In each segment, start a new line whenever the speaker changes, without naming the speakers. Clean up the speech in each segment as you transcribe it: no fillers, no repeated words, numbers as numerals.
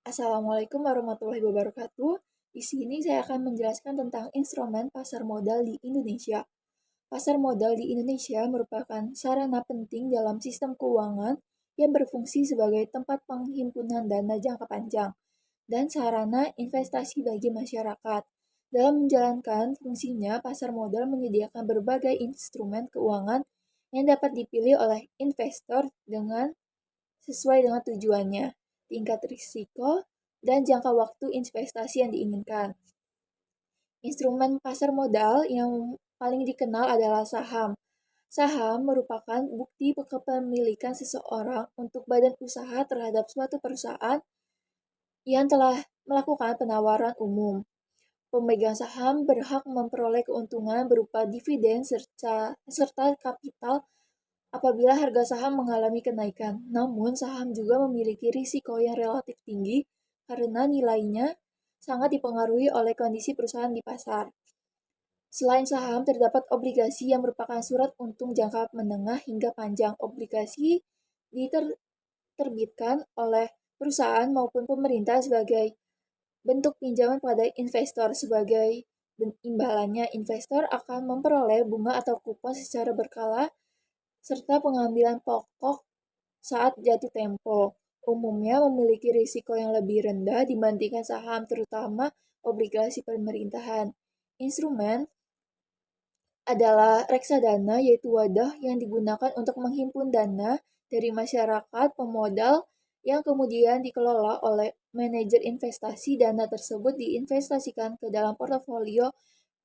Assalamualaikum warahmatullahi wabarakatuh. Di sini saya akan menjelaskan tentang instrumen pasar modal di Indonesia. Pasar modal di Indonesia merupakan sarana penting dalam sistem keuangan yang berfungsi sebagai tempat penghimpunan dana jangka panjang dan sarana investasi bagi masyarakat. Dalam menjalankan fungsinya, pasar modal menyediakan berbagai instrumen keuangan yang dapat dipilih oleh investor sesuai dengan tujuannya, tingkat risiko, dan jangka waktu investasi yang diinginkan. Instrumen pasar modal yang paling dikenal adalah saham. Saham merupakan bukti kepemilikan seseorang untuk badan usaha terhadap suatu perusahaan yang telah melakukan penawaran umum. Pemegang saham berhak memperoleh keuntungan berupa dividen serta kapital apabila harga saham mengalami kenaikan. Namun, saham juga memiliki risiko yang relatif tinggi karena nilainya sangat dipengaruhi oleh kondisi perusahaan di pasar. Selain saham, terdapat obligasi yang merupakan surat untung jangka menengah hingga panjang. Obligasi diterbitkan oleh perusahaan maupun pemerintah sebagai bentuk pinjaman pada investor. Sebagai imbalannya, investor akan memperoleh bunga atau kupon secara berkala serta pengambilan pokok saat jatuh tempo. Umumnya memiliki risiko yang lebih rendah dibandingkan saham, terutama obligasi pemerintahan. Instrumen adalah reksadana, yaitu wadah yang digunakan untuk menghimpun dana dari masyarakat pemodal yang kemudian dikelola oleh manajer investasi. Dana tersebut diinvestasikan ke dalam portofolio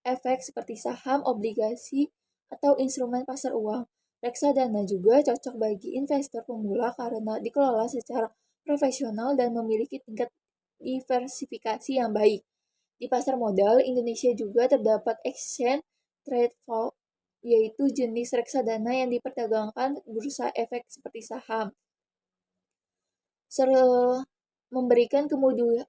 efek seperti saham, obligasi, atau instrumen pasar uang. Reksadana juga cocok bagi investor pemula karena dikelola secara profesional dan memiliki tingkat diversifikasi yang baik. Di pasar modal Indonesia juga terdapat exchange trade fund, yaitu jenis reksadana yang diperdagangkan bursa efek seperti saham. Memberikan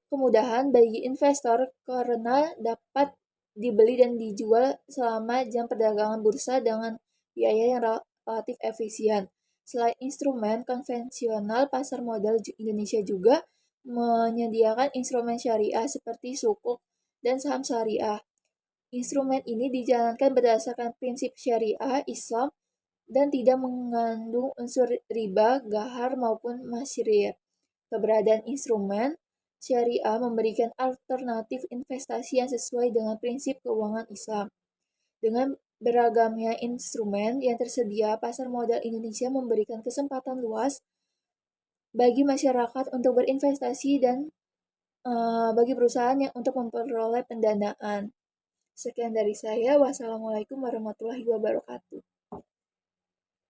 kemudahan bagi investor karena dapat dibeli dan dijual selama jam perdagangan bursa dengan biaya yang relatif efisien. Selain instrumen konvensional, pasar modal Indonesia juga menyediakan instrumen syariah seperti sukuk dan saham syariah. Instrumen ini dijalankan berdasarkan prinsip syariah Islam dan tidak mengandung unsur riba, gahar, maupun masyrir. Keberadaan instrumen syariah memberikan alternatif investasi yang sesuai dengan prinsip keuangan Islam. Dengan beragamnya instrumen yang tersedia, pasar modal Indonesia memberikan kesempatan luas bagi masyarakat untuk berinvestasi dan bagi perusahaan yang untuk memperoleh pendanaan. Sekian dari saya. Wassalamualaikum warahmatullahi wabarakatuh.